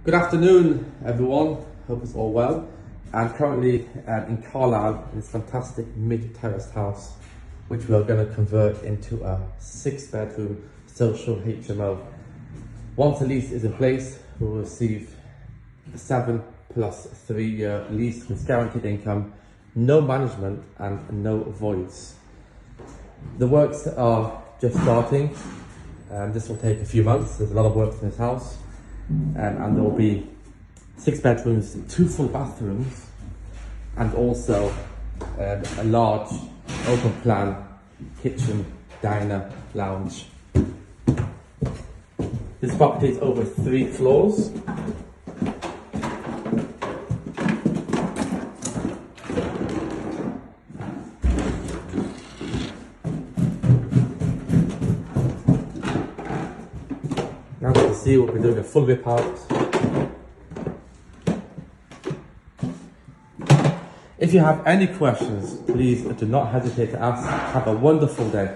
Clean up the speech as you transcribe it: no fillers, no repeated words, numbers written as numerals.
Good afternoon, everyone. Hope it's all well. I'm currently in Carlisle in this fantastic mid-terraced house, which we are going to convert into a 6-bedroom social HMO. Once the lease is in place, we will receive a 7 plus 3-year lease with guaranteed income, no management and no voids. The works are just starting. This will take a few months. There's a lot of work in this house. And there will be 6 bedrooms, 2 full bathrooms, and also a large open plan kitchen, diner, lounge. This property is over 3 floors. Now you can see we'll be doing a full rip out. If you have any questions, please do not hesitate to ask. Have a wonderful day.